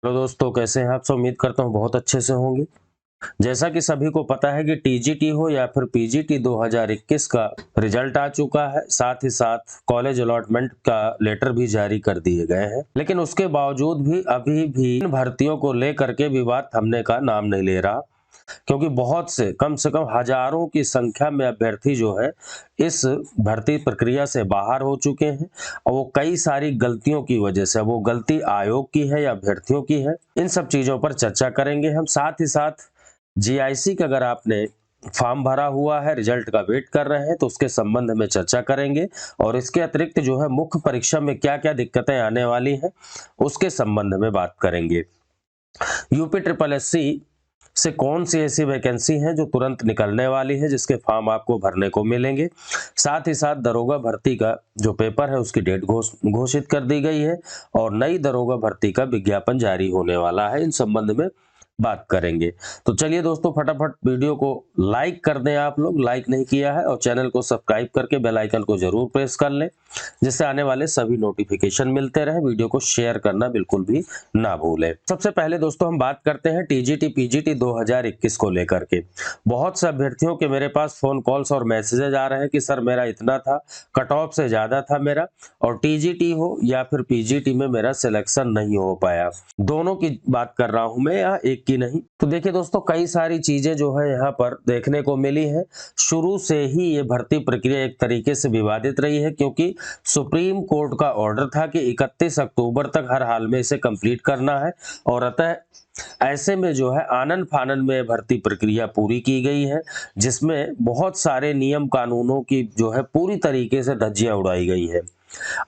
Hello दोस्तों, कैसे हैं आप सब। उम्मीद करता हूं बहुत अच्छे से होंगे। जैसा कि सभी को पता है कि टीजीटी हो या फिर पीजीटी 2021 का रिजल्ट आ चुका है। साथ ही साथ कॉलेज अलॉटमेंट का लेटर भी जारी कर दिए गए हैं, लेकिन उसके बावजूद भी अभी भी इन भर्तियों को लेकर के विवाद थमने का नाम नहीं ले रहा, क्योंकि बहुत से कम हजारों की संख्या में अभ्यर्थी जो है इस भर्ती प्रक्रिया से बाहर हो चुके हैं। और वो कई सारी गलतियों की वजह से, वो गलती आयोग की है या अभ्यर्थियों की है, इन सब चीजों पर चर्चा करेंगे हम। साथ ही साथ जीआईसी का अगर आपने फॉर्म भरा हुआ है, रिजल्ट का वेट कर रहे हैं, तो उसके संबंध में चर्चा करेंगे। और इसके अतिरिक्त जो है मुख्य परीक्षा में क्या क्या दिक्कतें आने वाली हैं उसके संबंध में बात करेंगे। यूपी ट्रिपल एससी से कौन सी ऐसी वैकेंसी है जो तुरंत निकलने वाली है, जिसके फॉर्म आपको भरने को मिलेंगे। साथ ही साथ दरोगा भर्ती का जो पेपर है उसकी डेट घोषित कर दी गई है और नई दरोगा भर्ती का विज्ञापन जारी होने वाला है। इन संबंध में बात करेंगे। तो चलिए दोस्तों, फटाफट वीडियो को लाइक कर दें। आप लोग लाइक नहीं किया है, और चैनल को सब्सक्राइब करके बेल आइकन को जरूर प्रेस कर लें, जिससे आने वाले सभी नोटिफिकेशन मिलते रहे। वीडियो को शेयर करना बिल्कुल भी ना भूलें। सबसे पहले दोस्तों हम बात करते हैं टीजीटी पीजीटी 2021 को लेकर के। बहुत से अभ्यर्थियों के मेरे पास फोन कॉल्स और मैसेजेज आ रहे हैं कि सर मेरा इतना था, कट ऑफ से ज्यादा था मेरा, और टीजीटी हो या फिर पीजीटी में मेरा सिलेक्शन नहीं हो पाया। दोनों की बात कर रहा हूं मैं, या एक की नहीं। तो देखिए दोस्तों, कई सारी चीजें जो है यहाँ पर देखने को मिली है। शुरू से ही ये भर्ती प्रक्रिया एक तरीके से विवादित रही है, क्योंकि सुप्रीम कोर्ट का ऑर्डर था कि 31 अक्टूबर तक हर हाल में इसे कंप्लीट करना है, और अतः ऐसे में जो है आनन फानन में भर्ती प्रक्रिया पूरी की गई है, जिसमें बहुत सारे नियम कानूनों की जो है पूरी तरीके से धज्जियां उड़ाई गई है।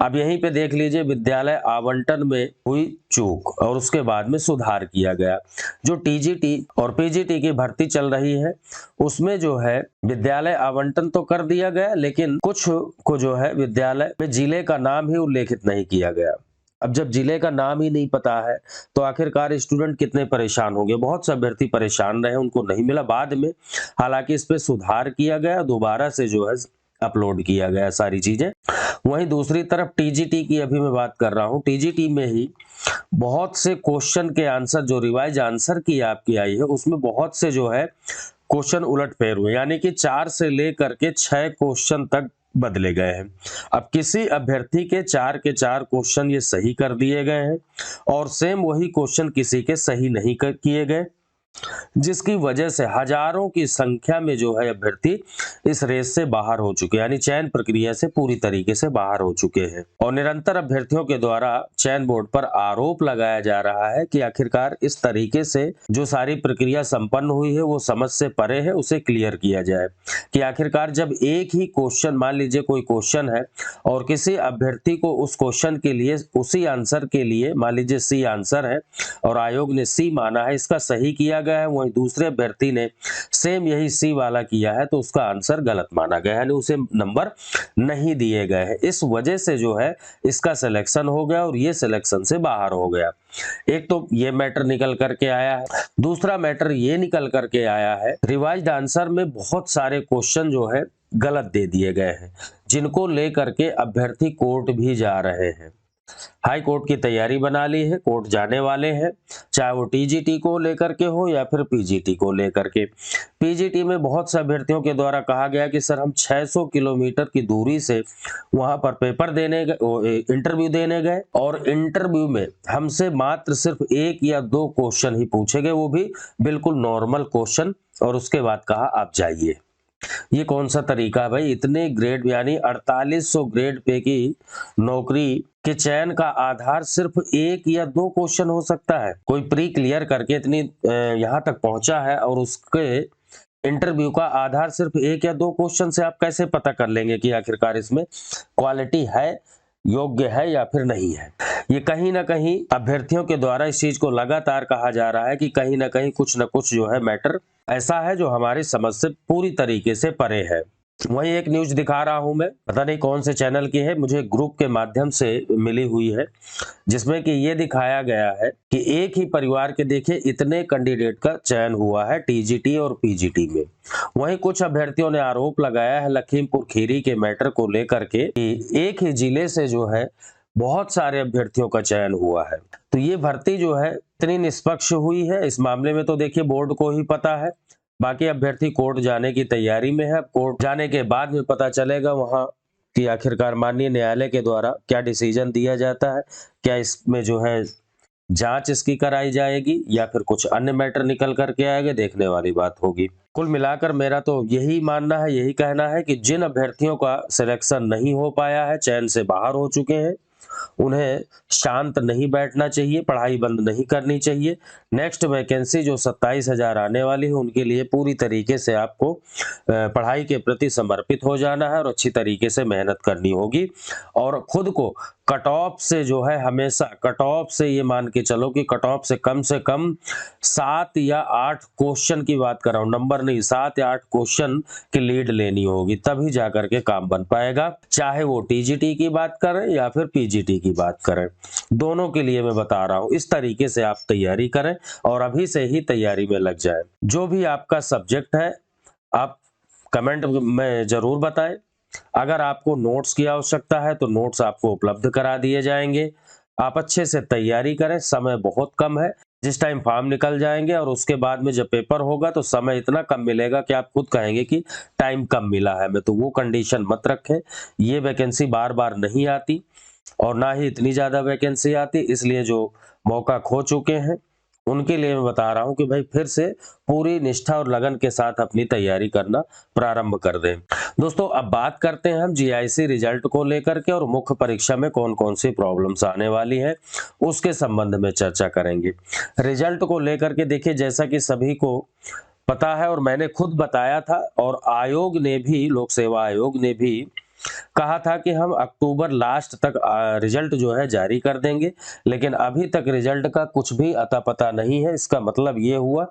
अब यहीं पे देख लीजिए, विद्यालय आवंटन में हुई चूक और उसके बाद में सुधार किया गया। जो टीजीटी और पीजीटी की भर्ती चल रही है उसमें जो है विद्यालय आवंटन तो कर दिया गया, लेकिन कुछ को जो है विद्यालय में जिले का नाम ही उल्लेखित नहीं किया गया। अब जब जिले का नाम ही नहीं पता है तो आखिरकार स्टूडेंट कितने परेशान होंगे। बहुत से अभ्यर्थी परेशान रहे, उनको नहीं मिला। बाद में हालांकि इस पे सुधार किया गया, दोबारा से जो है अपलोड किया गया सारी चीजें। वहीं दूसरी तरफ टीजीटी की अभी मैं बात कर रहा हूं। टीजीटी में ही बहुत से क्वेश्चन के आंसर, जो रिवाइज आंसर की आपकी आई है, उसमें बहुत से जो है क्वेश्चन उलटफेर हुए, यानी कि 4 से लेकर के 6 क्वेश्चन तक बदले गए हैं। अब किसी अभ्यर्थी के 4 के 4 क्वेश्चन ये सही कर दिए गए हैं, और सेम वही क्वेश्चन किसी के सही नहीं किए गए, जिसकी वजह से हजारों की संख्या में जो है अभ्यर्थी इस रेस से बाहर हो चुके हैं, यानी चयन प्रक्रिया से पूरी तरीके से बाहर हो चुके हैं। और निरंतर अभ्यर्थियों के द्वारा चयन बोर्ड पर आरोप लगाया जा रहा है कि आखिरकार इस तरीके से जो सारी प्रक्रिया संपन्न हुई है वो समझ से परे है, उसे क्लियर किया जाए। कि आखिरकार जब एक ही क्वेश्चन, मान लीजिए कोई क्वेश्चन है और किसी अभ्यर्थी को उस क्वेश्चन के लिए, उसी आंसर के लिए, मान लीजिए सी आंसर है और आयोग ने सी माना है, इसका सही किया गया है, वहीं दूसरे अभ्यर्थी ने सेम यही सी वाला किया है तो उसका आंसर गलत माना गया है, यानी उसे नंबर नहीं दिए गए हैं। इस वजह से जो है इसका सिलेक्शन हो गया और ये सिलेक्शन से बाहर हो गया। एक तो ये मैटर निकल करके आया है। दूसरा मैटर ये निकल करके आया है, रिवाइज्ड आंसर में बहुत सारे क्वेश्चन जो है गलत दे दिए गए हैं, जिनको लेकर के अभ्यर्थी कोर्ट भी जा रहे हैं। हाई कोर्ट की तैयारी बना ली है, कोर्ट जाने वाले हैं, चाहे वो टीजीटी को लेकर के हो या फिर पीजीटी को लेकर के। पीजीटी में बहुत से अभ्यर्थियों के द्वारा कहा गया कि सर हम 600 किलोमीटर की दूरी से वहां पर पेपर देने गए, इंटरव्यू देने गए, और इंटरव्यू में हमसे मात्र सिर्फ 1 या 2 क्वेश्चन ही पूछे गए, वो भी बिल्कुल नॉर्मल क्वेश्चन, और उसके बाद कहा आप जाइए। ये कौन सा तरीका है भाई। इतने ग्रेड, यानी 4800 ग्रेड पे की नौकरी के चयन का आधार सिर्फ 1 या 2 क्वेश्चन हो सकता है। कोई प्री क्लियर करके इतनी यहां तक पहुंचा है, और उसके इंटरव्यू का आधार सिर्फ 1 या 2 क्वेश्चन से आप कैसे पता कर लेंगे कि आखिरकार इसमें क्वालिटी है, योग्य है या फिर नहीं है। ये कहीं ना कहीं अभ्यर्थियों के द्वारा इस चीज को लगातार कहा जा रहा है कि कहीं ना कहीं कुछ ना कुछ जो है मैटर ऐसा है जो हमारी समझ से पूरी तरीके से परे है। वही एक न्यूज दिखा रहा हूं मैं, पता नहीं कौन से चैनल की है, मुझे ग्रुप के माध्यम से मिली हुई है, जिसमें कि ये दिखाया गया है कि एक ही परिवार के देखिए इतने कैंडिडेट का चयन हुआ है टीजीटी और पीजीटी में। वहीं कुछ अभ्यर्थियों ने आरोप लगाया है लखीमपुर खीरी के मैटर को लेकर के कि एक ही जिले से जो है बहुत सारे अभ्यर्थियों का चयन हुआ है। तो ये भर्ती जो है इतनी निष्पक्ष हुई है, इस मामले में तो देखिए बोर्ड को ही पता है। बाकी अभ्यर्थी कोर्ट जाने की तैयारी में है। कोर्ट जाने के बाद में पता चलेगा वहाँ कि आखिरकार माननीय न्यायालय के द्वारा क्या डिसीजन दिया जाता है, क्या इसमें जो है जांच इसकी कराई जाएगी या फिर कुछ अन्य मैटर निकल करके आएगा, देखने वाली बात होगी। कुल मिलाकर मेरा तो यही मानना है, यही कहना है कि जिन अभ्यर्थियों का सिलेक्शन नहीं हो पाया है, चयन से बाहर हो चुके हैं, उन्हें शांत नहीं बैठना चाहिए, पढ़ाई बंद नहीं करनी चाहिए। नेक्स्ट वैकेंसी जो 27,000 आने वाली है, उनके लिए पूरी तरीके से आपको पढ़ाई के प्रति समर्पित हो जाना है और अच्छी तरीके से मेहनत करनी होगी। और खुद को कट ऑफ से जो है, हमेशा कट ऑफ से ये मान के चलो कि कट ऑफ से कम 7 या 8 क्वेश्चन की बात कर रहा हूँ, नंबर नहीं, 7 या 8 क्वेश्चन की लीड लेनी होगी, तभी जाकर के काम बन पाएगा। चाहे वो टीजीटी की बात करें या फिर पीजीटी की बात करें, दोनों के लिए मैं बता रहा हूँ, इस तरीके से आप तैयारी करें और अभी से ही तैयारी में लग जाए। जो भी आपका सब्जेक्ट है आप कमेंट में जरूर बताएं। अगर आपको नोट्स की आवश्यकता है तो नोट्स आपको उपलब्ध करा दिए जाएंगे। आप अच्छे से तैयारी करें, समय बहुत कम है। जिस टाइम फॉर्म निकल जाएंगे और उसके बाद में जब पेपर होगा तो समय इतना कम मिलेगा कि आप खुद कहेंगे कि टाइम कम मिला है हमें। तो वो कंडीशन मत रखें। ये वैकेंसी बार बार नहीं आती और ना ही इतनी ज्यादा वैकेंसी आती, इसलिए जो मौका खो चुके हैं उनके लिए मैं बता रहा हूं कि भाई फिर से पूरी निष्ठा और लगन के साथ अपनी तैयारी करना प्रारंभ कर दें। दोस्तों अब बात करते हैं हम जीआईसी रिजल्ट को लेकर के, और मुख्य परीक्षा में कौन कौन सी प्रॉब्लम्स आने वाली है उसके संबंध में चर्चा करेंगे। रिजल्ट को लेकर के देखिए, जैसा कि सभी को पता है और मैंने खुद बताया था, और आयोग ने भी, लोक सेवा आयोग ने भी कहा था कि हम अक्टूबर लास्ट तक रिजल्ट जो है जारी कर देंगे, लेकिन अभी तक रिजल्ट का कुछ भी अता पता नहीं है। इसका मतलब ये हुआ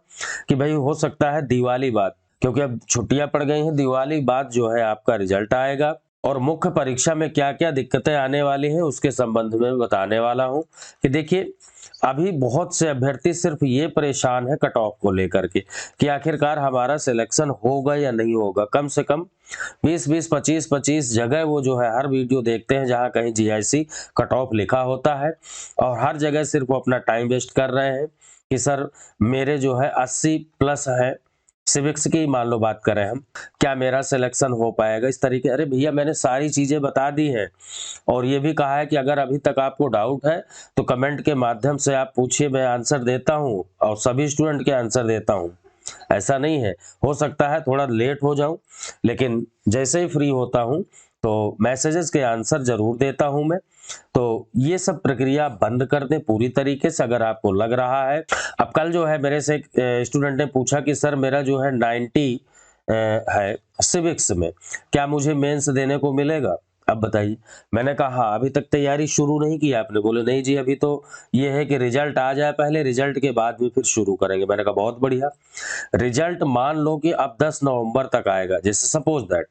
कि भाई हो सकता है दिवाली बाद, क्योंकि अब छुट्टियां पड़ गई हैं, दिवाली बाद जो है आपका रिजल्ट आएगा। और मुख्य परीक्षा में क्या क्या दिक्कतें आने वाली हैं उसके संबंध में बताने वाला हूं कि देखिए, अभी बहुत से अभ्यर्थी सिर्फ ये परेशान है कट ऑफ को लेकर के कि आखिरकार हमारा सिलेक्शन होगा या नहीं होगा। कम से कम 20-20, 25-25 जगह वो जो है हर वीडियो देखते हैं जहां कहीं जीआईसी कट ऑफ लिखा होता है, और हर जगह सिर्फ वो अपना टाइम वेस्ट कर रहे हैं कि सर मेरे जो है 80 प्लस है, सिविक्स की मान लो बात करें हम, क्या मेरा सिलेक्शन हो पाएगा, इस तरीके। अरे भैया मैंने सारी चीजें बता दी हैं और ये भी कहा है कि अगर अभी तक आपको डाउट है तो कमेंट के माध्यम से आप पूछिए, मैं आंसर देता हूं और सभी स्टूडेंट के आंसर देता हूं। ऐसा नहीं है, हो सकता है थोड़ा लेट हो जाऊं, लेकिन जैसे ही फ्री होता हूं तो मैसेजेस के आंसर जरूर देता हूं मैं। तो ये सब प्रक्रिया बंद कर दें पूरी तरीके से अगर आपको लग रहा है। अब कल जो है मेरे से एक स्टूडेंट ने पूछा कि सर मेरा जो है 90 है सिविक्स में, क्या मुझे मेंस देने को मिलेगा? अब बताइए। मैंने कहा अभी तक तैयारी शुरू नहीं की आपने? बोले नहीं जी, अभी तो ये है कि रिजल्ट आ जाए पहले, रिजल्ट के बाद में फिर शुरू करेंगे। मैंने कहा बहुत बढ़िया। रिजल्ट मान लो कि अब 10 नवंबर तक आएगा, जैसे सपोज दैट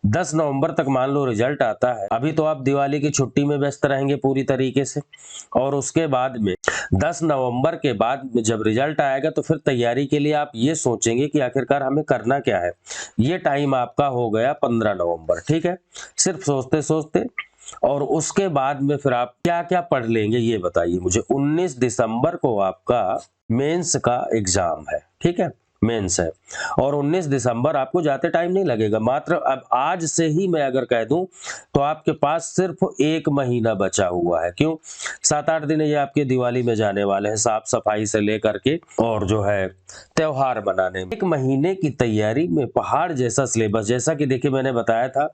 10 नवंबर तक मान लो रिजल्ट आता है, अभी तो आप दिवाली की छुट्टी में व्यस्त रहेंगे पूरी तरीके से, और उसके बाद में 10 नवंबर के बाद में जब रिजल्ट आएगा तो फिर तैयारी के लिए आप ये सोचेंगे कि आखिरकार हमें करना क्या है। ये टाइम आपका हो गया 15 नवंबर, ठीक है, सिर्फ सोचते सोचते। और उसके बाद में फिर आप क्या क्या पढ़ लेंगे ये बताइए मुझे। 19 दिसंबर को आपका मेंस का एग्जाम है, ठीक है, मेंस है, और 19 दिसंबर आपको जाते टाइम नहीं लगेगा। मात्र अब आज से ही मैं अगर कह दूं तो आपके पास सिर्फ 1 महीना बचा हुआ है। क्यों? 7-8 दिन ये आपके दिवाली में जाने वाले हैं, साफ सफाई से लेकर के और जो है त्योहार मनाने में। 1 महीने की तैयारी में पहाड़ जैसा सिलेबस, जैसा कि देखिए मैंने बताया था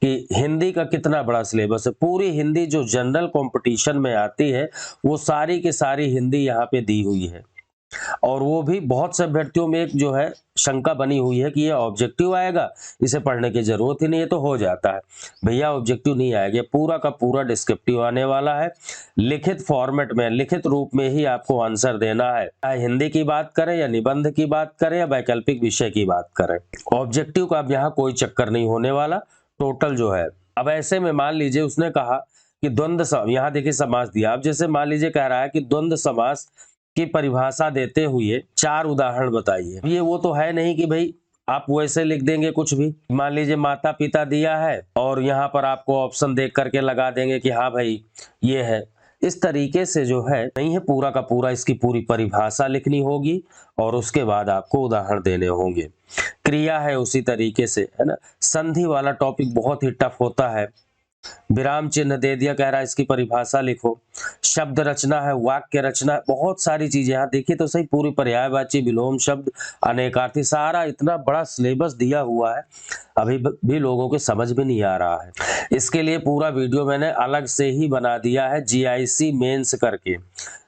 कि हिंदी का कितना बड़ा सिलेबस है। पूरी हिंदी जो जनरल कंपटीशन में आती है वो सारी की सारी हिंदी यहाँ पे दी हुई है, और वो भी बहुत से अभ्यर्थियों में एक जो है शंका बनी हुई है कि ये ऑब्जेक्टिव आएगा, इसे पढ़ने की जरूरत ही नहीं है, तो हो जाता है। भैया ऑब्जेक्टिव नहीं आएगा, पूरा का पूरा डिस्क्रिप्टिव आने वाला है। लिखित फॉर्मेट में, लिखित रूप में ही आपको आंसर देना है, चाहे हिंदी की बात करें या निबंध की बात करें या वैकल्पिक विषय की बात करें। ऑब्जेक्टिव का अब यहाँ कोई चक्कर नहीं होने वाला, टोटल जो है। अब ऐसे में मान लीजिए उसने कहा कि द्वंद्व, यहाँ देखिए समास दिया। अब जैसे मान लीजिए कह रहा है कि द्वंद्व समास की परिभाषा देते हुए 4 उदाहरण बताइए। ये वो तो है नहीं कि भाई आप वैसे लिख देंगे कुछ भी, मान लीजिए माता पिता दिया है और यहाँ पर आपको ऑप्शन देख करके लगा देंगे कि हाँ भाई ये है। इस तरीके से जो है नहीं है, पूरा का पूरा इसकी पूरी परिभाषा लिखनी होगी और उसके बाद आपको उदाहरण देने होंगे। क्रिया है उसी तरीके से, है ना। संधि वाला टॉपिक बहुत ही टफ होता है। विराम चिन्ह दे दिया, कह रहा है इसकी परिभाषा लिखो। शब्द रचना है, वाक्य रचना, बहुत सारी चीजें यहाँ देखिए तो सही, पूरी पर्यायवाची, विलोम शब्द, अनेकार्थी, सारा इतना बड़ा सिलेबस दिया हुआ है, अभी भी लोगों के समझ में नहीं आ रहा है। इसके लिए पूरा वीडियो मैंने अलग से ही बना दिया है, जीआईसी मेंस करके।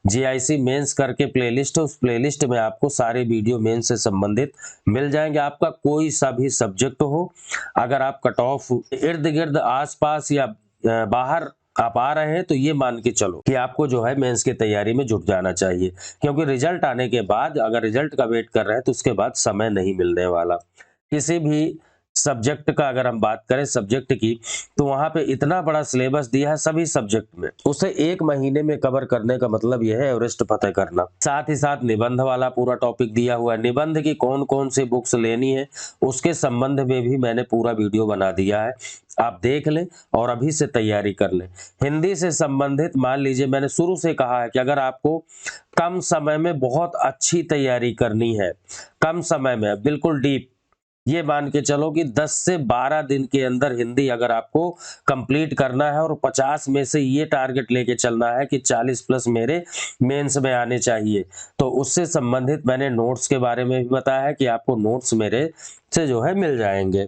जीआईसी मेंस करके प्लेलिस्ट है, उस प्लेलिस्ट में आपको सारे वीडियो मेंस से संबंधित मिल जाएंगे। आपका कोई सा भी सब्जेक्ट हो, अगर आप कट ऑफ इर्द गिर्द आसपास या बाहर आप आ रहे हैं तो ये मान के चलो कि आपको जो है मेंस की तैयारी में जुट जाना चाहिए, क्योंकि रिजल्ट आने के बाद अगर रिजल्ट का वेट कर रहे हैं तो उसके बाद समय नहीं मिलने वाला। किसी भी सब्जेक्ट का अगर हम बात करें सब्जेक्ट की, तो वहां पे इतना बड़ा सिलेबस दिया है सभी सब्जेक्ट में, उसे 1 महीने में कवर करने का मतलब यह है एवरेस्ट फतेह करना। साथ ही साथ निबंध वाला पूरा टॉपिक दिया हुआ है, निबंध की कौन कौन सी बुक्स लेनी है उसके संबंध में भी मैंने पूरा वीडियो बना दिया है, आप देख लें और अभी से तैयारी कर लें। हिंदी से संबंधित मान लीजिए मैंने शुरू से कहा है कि अगर आपको कम समय में बहुत अच्छी तैयारी करनी है, कम समय में बिल्कुल डीप, ये मान के चलो कि 10 से 12 दिन के अंदर हिंदी अगर आपको कंप्लीट करना है और 50 में से ये टारगेट लेके चलना है कि 40 प्लस मेरे मेंस में आने चाहिए, तो उससे संबंधित मैंने नोट्स के बारे में भी बताया है कि आपको नोट्स मेरे से जो है मिल जाएंगे।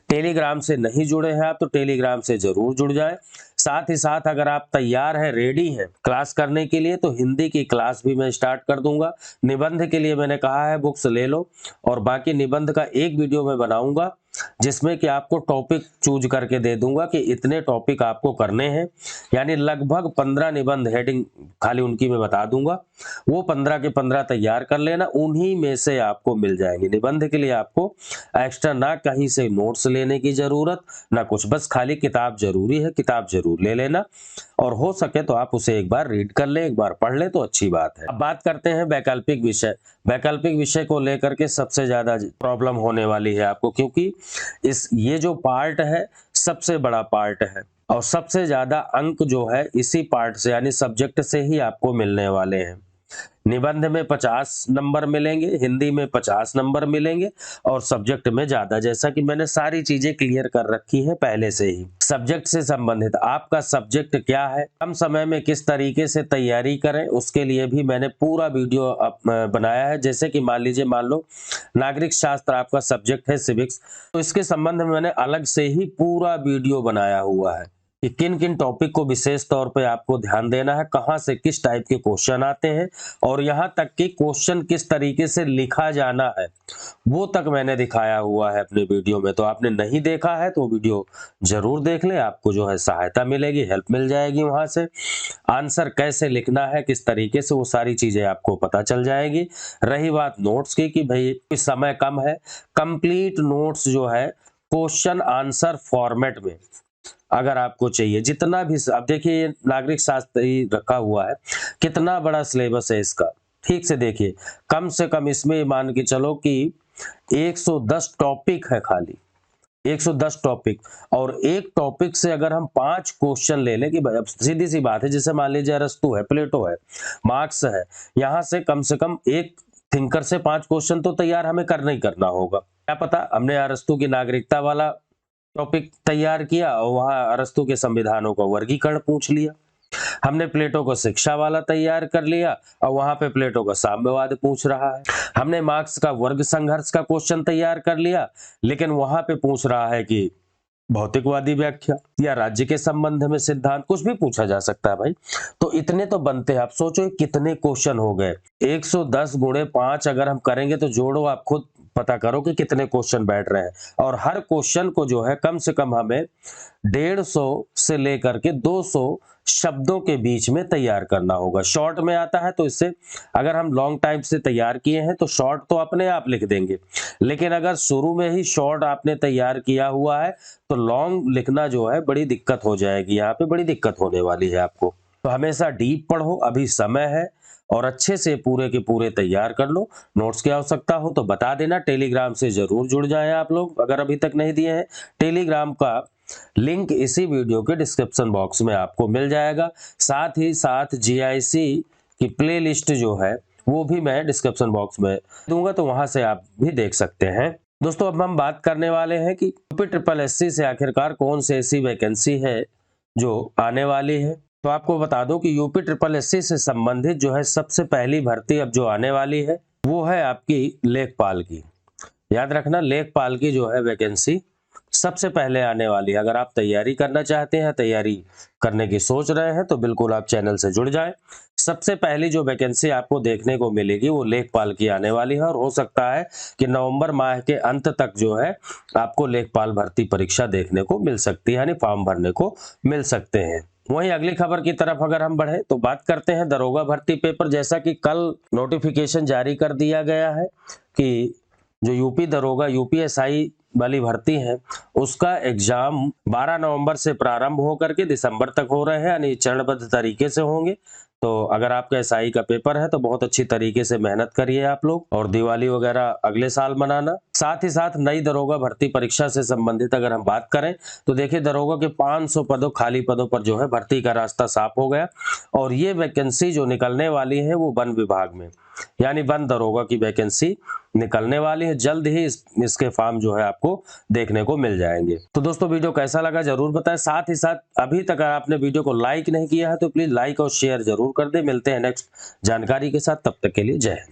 टेलीग्राम से नहीं जुड़े हैं आप तो टेलीग्राम से जरूर जुड़ जाएं। साथ ही साथ अगर आप तैयार हैं, रेडी हैं क्लास करने के लिए, तो हिंदी की क्लास भी मैं स्टार्ट कर दूंगा। निबंध के लिए मैंने कहा है बुक्स ले लो, और बाकी निबंध का एक वीडियो मैं बनाऊंगा जिसमें कि आपको टॉपिक चूज करके दे दूंगा कि इतने टॉपिक आपको करने हैं, यानी लगभग 15 निबंध, हेडिंग खाली उनकी मैं बता दूंगा, वो 15 के 15 तैयार कर लेना, उन्हीं में से आपको मिल जाएंगे। निबंध के लिए आपको एक्स्ट्रा ना कहीं से नोट्स लेने की जरूरत ना कुछ, बस खाली किताब जरूरी है, किताब जरूर ले लेना, और हो सके तो आप उसे एक बार रीड कर ले, एक बार पढ़ ले तो अच्छी बात है। अब बात करते हैं वैकल्पिक विषय। वैकल्पिक विषय को लेकर के सबसे ज्यादा प्रॉब्लम होने वाली है आपको, क्योंकि ये जो पार्ट है सबसे बड़ा पार्ट है और सबसे ज्यादा अंक जो है इसी पार्ट से यानी सब्जेक्ट से ही आपको मिलने वाले हैं। निबंध में 50 नंबर मिलेंगे, हिंदी में 50 नंबर मिलेंगे और सब्जेक्ट में ज्यादा, जैसा कि मैंने सारी चीजें क्लियर कर रखी है पहले से ही। सब्जेक्ट से संबंधित आपका सब्जेक्ट क्या है, कम समय में किस तरीके से तैयारी करें, उसके लिए भी मैंने पूरा वीडियो बनाया है। जैसे कि मान लो नागरिक शास्त्र आपका सब्जेक्ट है, सिविक्स, तो इसके संबंध में मैंने अलग से ही पूरा वीडियो बनाया हुआ है कि किन किन टॉपिक को विशेष तौर पे आपको ध्यान देना है, कहां से किस टाइप के क्वेश्चन आते हैं, और यहां तक कि क्वेश्चन किस तरीके से लिखा जाना है वो तक मैंने दिखाया हुआ है अपने वीडियो में। तो आपने नहीं देखा है तो वीडियो जरूर देख ले, आपको जो है सहायता मिलेगी, हेल्प मिल जाएगी वहां से। आंसर कैसे लिखना है, किस तरीके से, वो सारी चीजें आपको पता चल जाएगी। रही बात नोट्स की कि भाई समय कम है, कंप्लीट नोट्स जो है क्वेश्चन आंसर फॉर्मेट में अगर आपको चाहिए, जितना भी, अब देखिए नागरिक शास्त्र ही रखा हुआ है, कितना बड़ा सिलेबस है इसका, ठीक से देखिए। कम से कम इसमें मान के चलो कि 110 टॉपिक है, खाली 110 टॉपिक, और एक टॉपिक से अगर हम 5 क्वेश्चन ले लें कि भाई, अब सीधी सी बात है, जैसे मान लीजिए अरस्तु है, प्लेटो है, मार्क्स है, यहां से कम एक थिंकर से 5 क्वेश्चन तो तैयार हमें करना ही करना होगा। क्या पता हमने अरस्तु की नागरिकता वाला टॉपिक तैयार किया और वहां अरस्तु के संविधानों का वर्गीकरण पूछ लिया, हमने प्लेटो को शिक्षा वाला तैयार कर लिया और वहां पे प्लेटो का साम्यवाद पूछ रहा है, हमने मार्क्स का वर्ग संघर्ष का क्वेश्चन तैयार कर लिया, लेकिन वहां पे पूछ रहा है कि भौतिकवादी व्याख्या या राज्य के संबंध में सिद्धांत, कुछ भी पूछा जा सकता है भाई। तो इतने तो बनते हैं, आप सोचो कितने क्वेश्चन हो गए, 110 गुणे 5 अगर हम करेंगे तो जोड़ो, आप खुद पता करो कि कितने क्वेश्चन बैठ रहे हैं, और हर क्वेश्चन को जो है कम से कम हमें 150 से लेकर के 200 शब्दों के बीच में तैयार करना होगा। शॉर्ट में आता है तो इससे, अगर हम लॉन्ग टाइम से तैयार किए हैं तो शॉर्ट तो अपने आप लिख देंगे, लेकिन अगर शुरू में ही शॉर्ट आपने तैयार किया हुआ है तो लॉन्ग लिखना जो है बड़ी दिक्कत हो जाएगी, यहाँ पे बड़ी दिक्कत होने वाली है आपको। तो हमेशा डीप पढ़ो, अभी समय है, और अच्छे से पूरे के पूरे तैयार कर लो। नोट्स की आवश्यकता हो तो बता देना। टेलीग्राम से जरूर जुड़ जाए आप लोग अगर अभी तक नहीं दिए हैं। टेलीग्राम का लिंक इसी वीडियो के डिस्क्रिप्शन बॉक्स में आपको मिल जाएगा। साथ ही साथ जीआईसी की प्लेलिस्ट जो है वो भी मैं डिस्क्रिप्शन बॉक्स में दूंगा, तो वहां से आप भी देख सकते हैं। दोस्तों अब हम बात करने वाले हैं कि यूपी ट्रिपल एससी से आखिरकार कौन सी ऐसी वैकेंसी है जो आने वाली है। तो आपको बता दूं कि यूपी ट्रिपल एससी से संबंधित जो है सबसे पहली भर्ती अब जो आने वाली है वो है आपकी लेखपाल की। याद रखना, लेखपाल की जो है वैकेंसी सबसे पहले आने वाली है। अगर आप तैयारी करना चाहते हैं, तैयारी करने की सोच रहे हैं, तो बिल्कुल आप चैनल से जुड़ जाएं। सबसे पहली जो वैकेंसी आपको देखने को मिलेगी वो लेखपाल की आने वाली है और हो सकता है कि नवंबर माह के अंत तक जो है आपको लेखपाल भर्ती परीक्षा देखने को मिल सकती है, यानी फॉर्म भरने को मिल सकते हैं। वहीं अगली खबर की तरफ अगर हम बढ़े तो बात करते हैं दरोगा भर्ती पेपर। जैसा कि कल नोटिफिकेशन जारी कर दिया गया है कि जो यूपी दरोगा यूपीएसआई वाली भर्ती है उसका एग्जाम 12 नवंबर से प्रारंभ होकर के दिसंबर तक हो रहे हैं, यानी चरणबद्ध तरीके से होंगे। तो अगर आपका एसआई का पेपर है तो बहुत अच्छी तरीके से मेहनत करिए आप लोग, और दिवाली वगैरह अगले साल मनाना। साथ ही साथ नई दरोगा भर्ती परीक्षा से संबंधित अगर हम बात करें तो देखिए दरोगा के 500 पदों खाली पदों पर जो है भर्ती का रास्ता साफ हो गया, और ये वैकेंसी जो निकलने वाली है वो वन विभाग में, यानी वन दरोगा की वैकेंसी निकलने वाली है। जल्द ही इसके फॉर्म जो है आपको देखने को मिल जाएंगे। तो दोस्तों वीडियो कैसा लगा जरूर बताएं। साथ ही साथ अभी तक अगर आपने वीडियो को लाइक नहीं किया है तो प्लीज लाइक और शेयर जरूर कर दें। मिलते हैं नेक्स्ट जानकारी के साथ, तब तक के लिए जय हिंद।